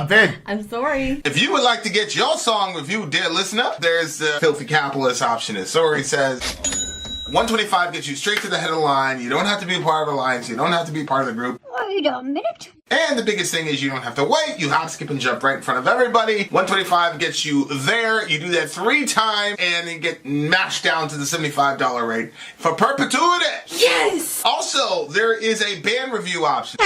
I'm Vin. I'm sorry. If you would like to get your song reviewed, dear listener, there's the filthy capitalist option. As Sori says, 125 gets you straight to the head of the line. You don't have to be a part of the alliance. You don't have to be part of the group. Wait a minute. And the biggest thing is you don't have to wait. You hop, skip, and jump right in front of everybody. 125 gets you there. You do that 3 times, and you get mashed down to the $75 rate for perpetuity. Yes! Also, there is a band review option.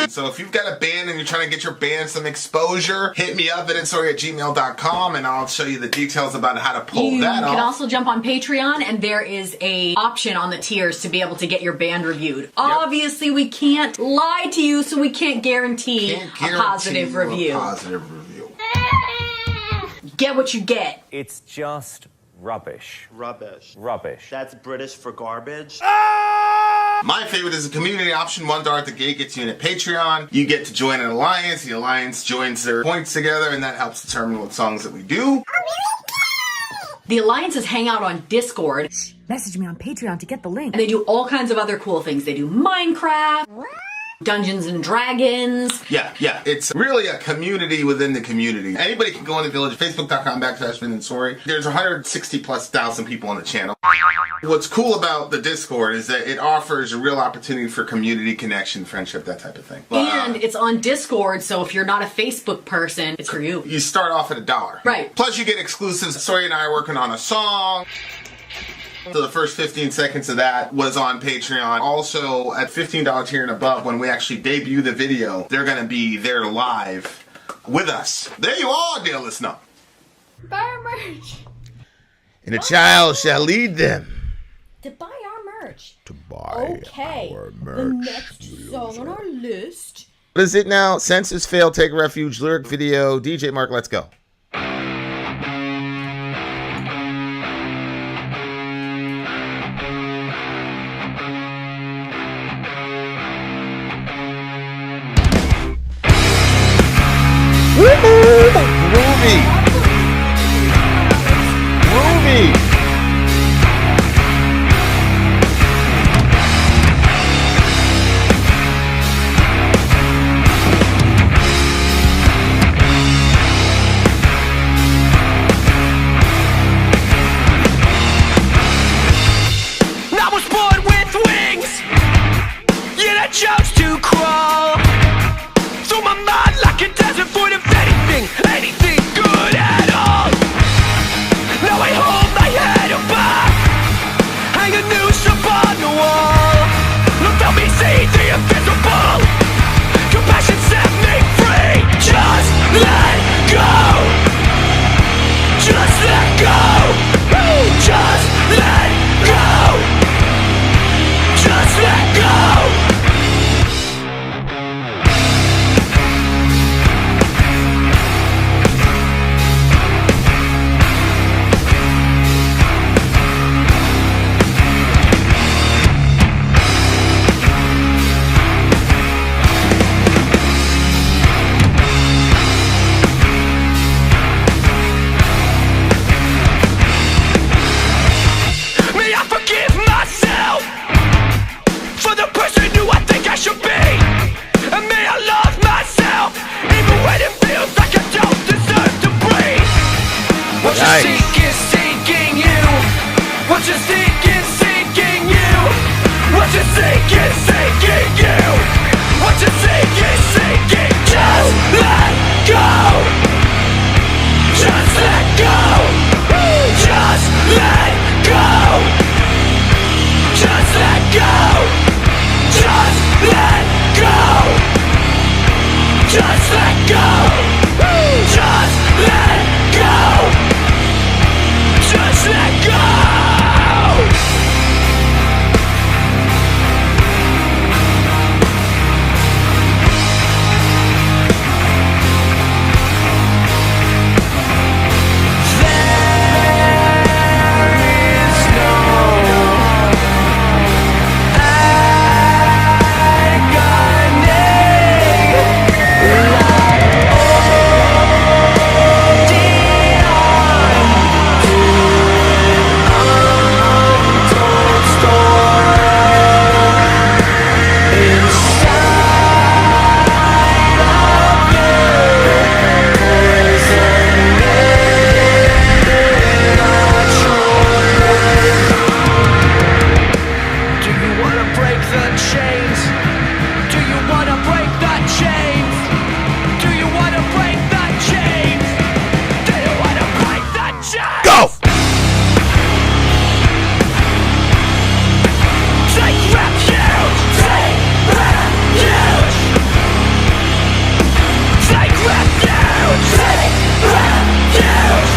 So if you've got a band and you're trying to get your band some exposure, hit me up at vinsori@gmail.com, and I'll show you the details about how to pull that off. You can also jump on Patreon, and there is a option on the tiers to be able to get your band reviewed. Obviously, we can't lie to you, so we can't guarantee a positive review. Get what you get. It's just rubbish. Rubbish. Rubbish. That's British for garbage. My favorite is the community option. $1 at the gate gets you in at Patreon. You get to join an alliance. The alliance joins their points together, and that helps determine what songs that we do. The alliances hang out on Discord. Message me on Patreon to get the link. And they do all kinds of other cool things. They do Minecraft, Dungeons and Dragons. Yeah. It's really a community within the community. Anybody can go on the village, facebook.com/Vin and Sori. There's 160,000+ people on the channel. What's cool about the Discord is that it offers a real opportunity for community connection, friendship, that type of thing. And it's on Discord, so if you're not a Facebook person, it's for you. You start off at $1. Right. Plus you get exclusives. Sori and I are working on a song. So the first 15 seconds of that was on Patreon. Also, at $15 tier and above, when we actually debut the video, they're going to be there live with us. There you are, dear listener. Buy our merch. And a child shall lead them To buy our merch. to buy Okay. our merch. The next song on our list. What is it now? Census failed, take refuge, lyric video. DJ Mark, let's go. Groovy. I was born with wings, yet I chose to crawl through my mind like a desert void of anything good at all. Now I hold my head up high, hang a noose upon the wall. Look, help me see the invisible. Compassion set me free. Just let go. Just let go. Just let go. Just let go. May I forgive myself for the person who I think I should be, and may I love myself even when it feels like I don't deserve to breathe. What you seek is seeking you. What you seek is seeking you. What you seek is seeking you. What you seek is seeking. Just let go. Just let go. Just let go. Just let go. Just let go. Just let go. Just let go. Just let go. refuge. Take refuge.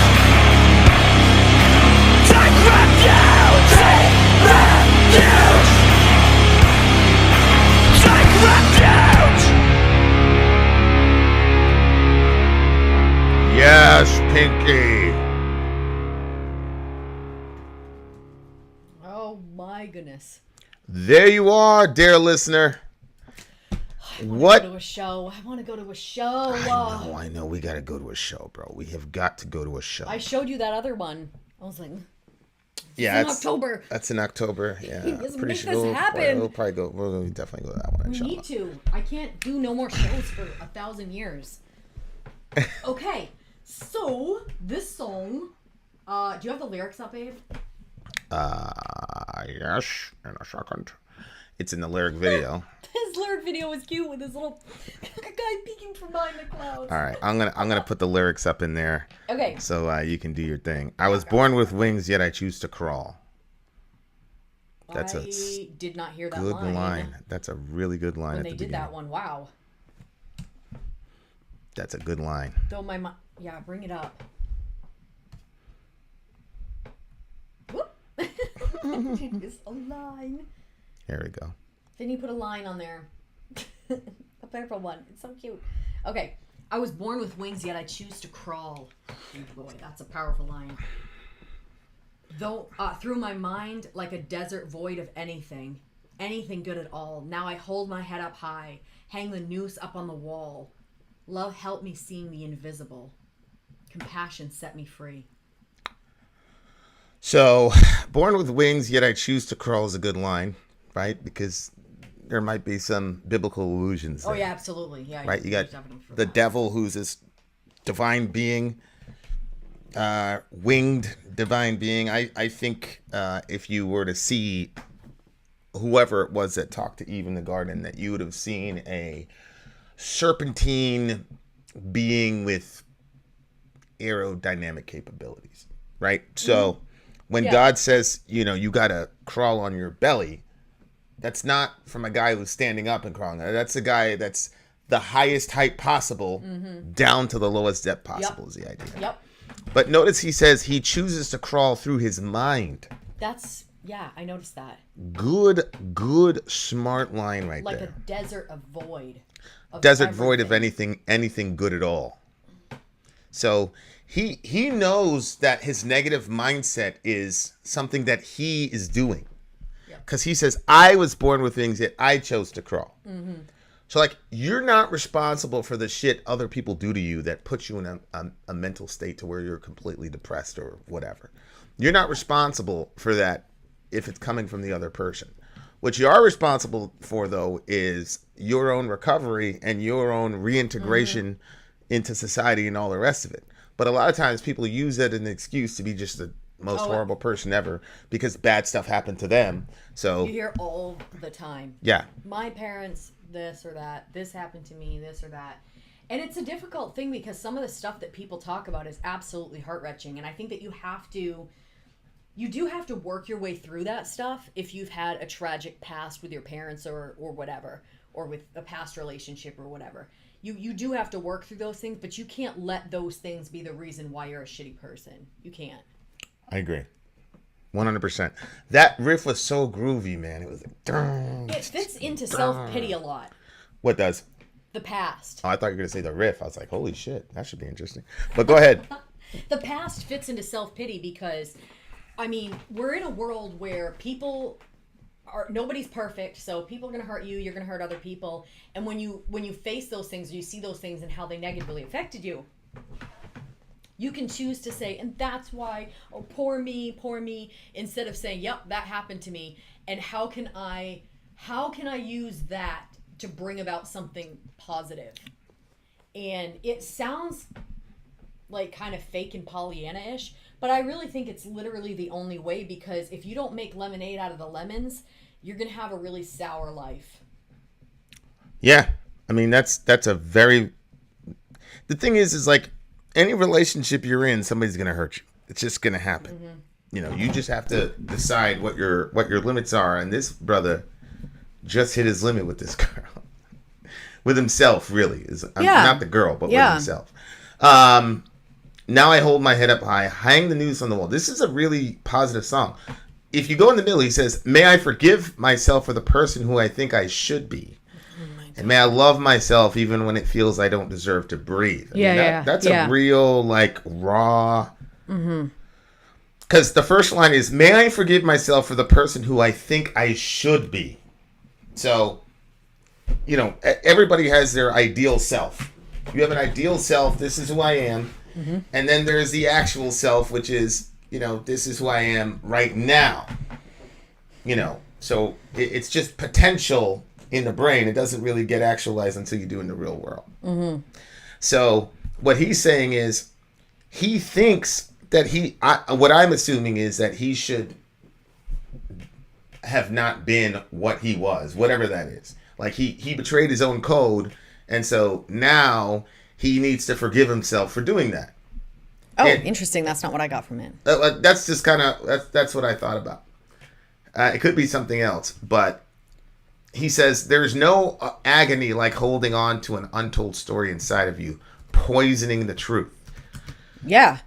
Take refuge. Take refuge. Take refuge. Yes, Pinky. Oh my goodness. There you are, dear listener. What? Go to a show. I want to go to a show. I know. We got to go to a show, bro. We have got to go to a show. I showed you that other one. I was like, yeah, in October. That's in October. Yeah, Let's pretty make sure this happen. We'll probably go. We'll definitely go to that one. We need to. I can't do no more shows for 1,000 years. Okay, so this song. Do you have the lyrics up, Abe? Yes, in a second. It's in the lyric video. His lyric video was cute with his little guy peeking from behind the clouds. All right, I'm gonna put the lyrics up in there. Okay. So you can do your thing. I was born with wings, yet I choose to crawl. That's I did not hear that good line. line. That's a really good line When at they the did beginning. that one, wow. That's a good line. Though yeah, bring it up. Whoop. It's a line. There we go. Then you put a line on there. A purple one. It's so cute. Okay. I was born with wings, yet I choose to crawl. Oh boy, that's a powerful line. Though through my mind, like a desert void of anything good at all. Now I hold my head up high, hang the noose up on the wall. Love help me seeing the invisible. Compassion set me free. So, born with wings, yet I choose to crawl is a good line, right? Because there might be some biblical allusions there. Oh yeah, absolutely. Yeah. Right? You got the devil, who's this divine being, winged divine being. I think if you were to see whoever it was that talked to Eve in the garden, that you would have seen a serpentine being with aerodynamic capabilities, right? So when God says, you got to crawl on your belly, that's not from a guy who's standing up and crawling. That's a guy that's the highest height possible down to the lowest depth possible is the idea. Yep. But notice he says he chooses to crawl through his mind. Yeah, I noticed that. Good, smart line right like there. Like a desert of void. Desert void of anything good at all. So he knows that his negative mindset is something that he is doing. Because he says, I was born with wings, yet I chose to crawl. Mm-hmm. So, like, you're not responsible for the shit other people do to you that puts you in a mental state to where you're completely depressed or whatever. You're not responsible for that if it's coming from the other person. What you are responsible for, though, is your own recovery and your own reintegration into society and all the rest of it. But a lot of times people use that as an excuse to be just the most horrible person ever because bad stuff happened to them. So you hear all the time. Yeah. My parents, this or that, this happened to me, this or that. And it's a difficult thing because some of the stuff that people talk about is absolutely heart-wrenching. And I think that you do have to work your way through that stuff if you've had a tragic past with your parents or whatever, or with a past relationship or whatever. You do have to work through those things, but you can't let those things be the reason why you're a shitty person. You can't. I agree. 100%. That riff was so groovy, man. It was like... It fits into self-pity a lot. What does? The past. Oh, I thought you were going to say the riff. I was like, holy shit, that should be interesting. But go ahead. The past fits into self-pity because, I mean, we're in a world where nobody's perfect, so people are going to hurt you, you're going to hurt other people. And when you face those things, you see those things and how they negatively affected you, you can choose to say, and that's why, oh, poor me, instead of saying, yep, that happened to me, and how can I use that to bring about something positive? And it sounds like kind of fake and Pollyanna-ish, but I really think it's literally the only way, because if you don't make lemonade out of the lemons, you're going to have a really sour life. Yeah. I mean, that's a very... The thing is like, any relationship you're in, somebody's going to hurt you. It's just going to happen. Mm-hmm. You just have to decide what your limits are. And this brother just hit his limit with this girl. with himself, really. Yeah. Not the girl, but Yeah. with himself. Now I hold my head up high, hang the news on the wall. This is a really positive song. If you go in the middle, he says, may I forgive myself for the person who I think I should be. And may I love myself even when it feels I don't deserve to breathe. I mean, that's a real, like, raw... Because the first line is, may I forgive myself for the person who I think I should be. So, you know, everybody has their ideal self. You have an ideal self, this is who I am. And then there's the actual self, which is, you know, this is who I am right now. You know, so it's just potential in the brain. It doesn't really get actualized until you do in the real world. So what he's saying is, he thinks that what I'm assuming is that he should have not been what he was, whatever that is. Like he betrayed his own code, and so now he needs to forgive himself for doing that. Oh, interesting. That's not what I got from it. That's just kind of that's what I thought about. It could be something else, but he says there's no agony like holding on to an untold story inside of you, poisoning the truth. Yeah.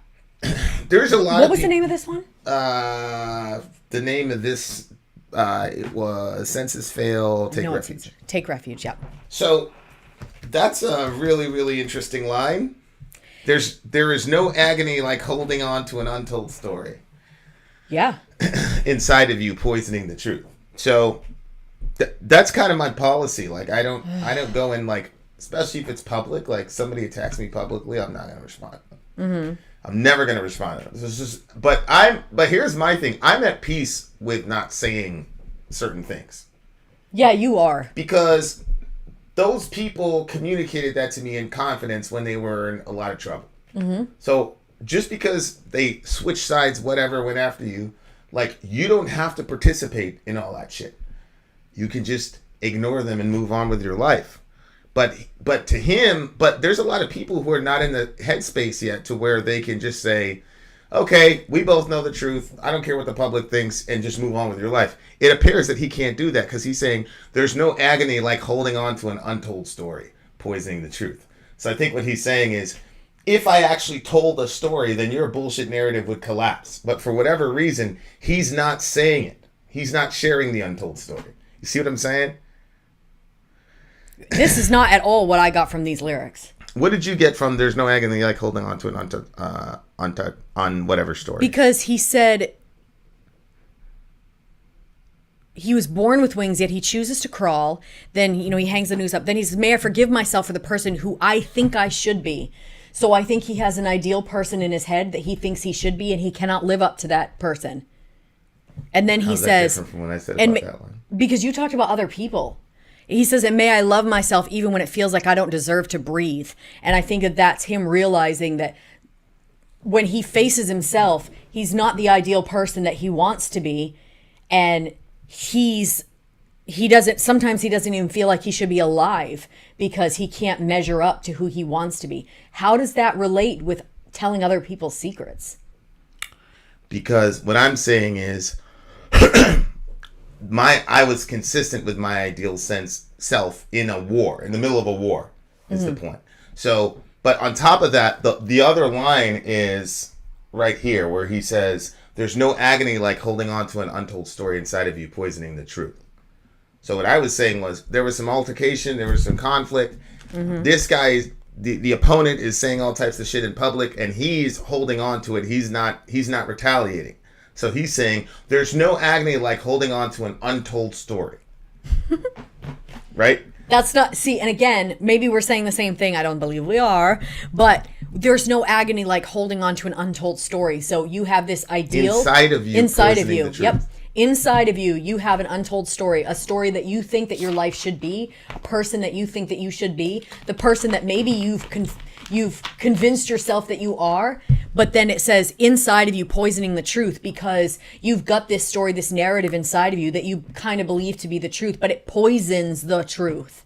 There's a lot. What was the name of this one? The name of this it was Census Fail, Take Refuge. Take Refuge, yeah. So that's a really, really interesting line. There is no agony like holding on to an untold story. Yeah. Inside of you, poisoning the truth. So that's kind of my policy. Like I don't go in, like, especially if it's public. Like somebody attacks me publicly, I'm not gonna respond. I'm never gonna respond to them. This is just, but here's my thing. I'm at peace with not saying certain things. Yeah, you are. Because those people communicated that to me in confidence when they were in a lot of trouble. So just because they switch sides, whatever, went after you, like, you don't have to participate in all that shit. You can just ignore them and move on with your life. But to him, there's a lot of people who are not in the headspace yet to where they can just say, okay, we both know the truth. I don't care what the public thinks, and just move on with your life. It appears that he can't do that because he's saying there's no agony like holding on to an untold story, poisoning the truth. So I think what he's saying is, if I actually told a story, then your bullshit narrative would collapse. But for whatever reason, he's not saying it. He's not sharing the untold story. You see what I'm saying? This is not at all what I got from these lyrics. What did you get from there's no agony like holding on to an on whatever story? Because he said he was born with wings, yet he chooses to crawl. Then, you know, he hangs the noose up. Then he says, may I forgive myself for the person who I think I should be. So I think he has an ideal person in his head that he thinks he should be, and he cannot live up to that person. And then he says, different from when I said about that one? Because you talked about other people. He says, and may I love myself even when it feels like I don't deserve to breathe. And I think that that's him realizing that when he faces himself, he's not the ideal person that he wants to be. And sometimes he doesn't even feel like he should be alive because he can't measure up to who he wants to be. How does that relate with telling other people's secrets? Because what I'm saying is, I was consistent with my ideal self in a war, in the middle of a war, is the point. So, but on top of that, the other line is right here where he says, there's no agony like holding on to an untold story inside of you, poisoning the truth. So what I was saying was, there was some altercation, there was some conflict. This guy, the opponent, is saying all types of shit in public, and he's holding on to it. He's not retaliating. So he's saying there's no agony like holding on to an untold story. Right? That's not, see, and again, maybe we're saying the same thing. I don't believe we are, but there's no agony like holding on to an untold story. So you have this ideal inside of you. Yep. Inside of you, you have an untold story, a story that you think that your life should be, a person that you think that you should be, the person that maybe you've convinced yourself that you are, but then it says inside of you, poisoning the truth, because you've got this story, this narrative inside of you that you kind of believe to be the truth, but it poisons the truth.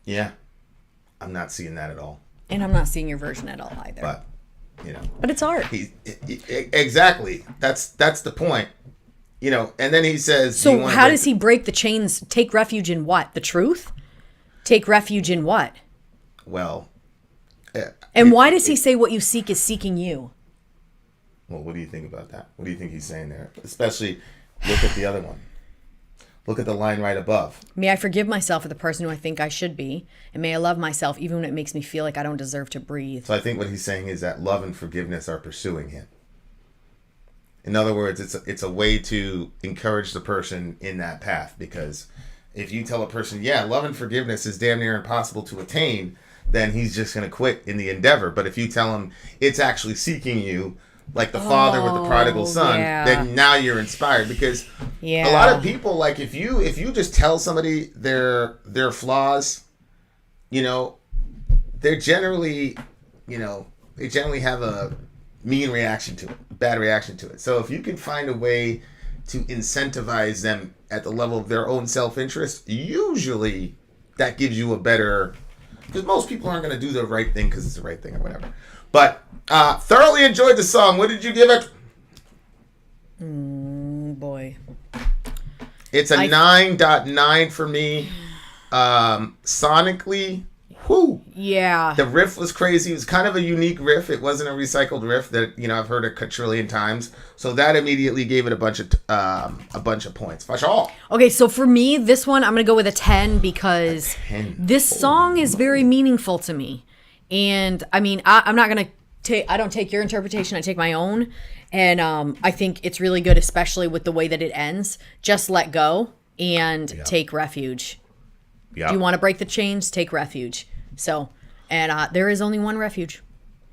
Yeah. I'm not seeing that at all. And I'm not seeing your version at all either. But, you know. But it's art. Exactly. That's the point. you know, and then he says, So how does he break the chains? Take refuge in what? The truth? Take refuge in what? Well, And why does he say what you seek is seeking you? well, what do you think about that? What do you think he's saying there? Especially, look at the other one. Look at the line right above. May I forgive myself for the person who I think I should be, and may I love myself even when it makes me feel like I don't deserve to breathe. So I think what he's saying is that love and forgiveness are pursuing him. In other words, it's a way to encourage the person in that path, because if you tell a person, yeah, love and forgiveness is damn near impossible to attain, then he's just going to quit in the endeavor. But if you tell him it's actually seeking you, like the father with the prodigal son, then now you're inspired, because a lot of people, like if you just tell somebody their flaws, you know, they generally have a mean reaction to it, bad reaction to it. So if you can find a way to incentivize them at the level of their own self-interest, usually that gives you a better, because most people aren't going to do the right thing because it's the right thing or whatever. But thoroughly enjoyed the song. What did you give it? Boy. It's a 9.9 for me. Sonically, whoo. Yeah. The riff was crazy. It was kind of a unique riff. It wasn't a recycled riff that, you know, I've heard a quadrillion times. So that immediately gave it a bunch of points. For sure. Okay, so for me, this one, I'm going to go with a 10 because 10. this song is very meaningful to me. And I mean, I'm not going to take, I don't take your interpretation, I take my own. And I think it's really good, especially with the way that it ends. Just let go and take refuge. Yep. Do you want to break the chains? Take refuge. So, and there is only one refuge,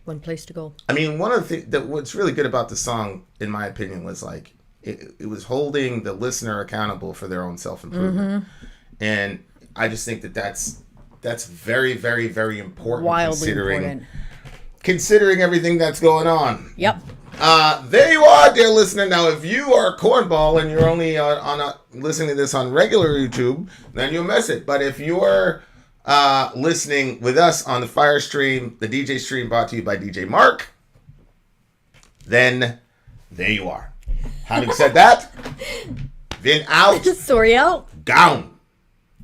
one place to go. I mean, one of the things what's really good about the song, in my opinion, was like it was holding the listener accountable for their own self-improvement. Mm-hmm. And I just think that's very, very, very important. Wildly important. Considering everything that's going on. Yep. There you are, dear listener. Now, if you are a cornball and you're only listening to this on regular YouTube, then you'll miss it. But if you're listening with us on the Fire Stream, the DJ stream brought to you by DJ Mark, then there you are. Having said that, Vin out. Sori out. Gone.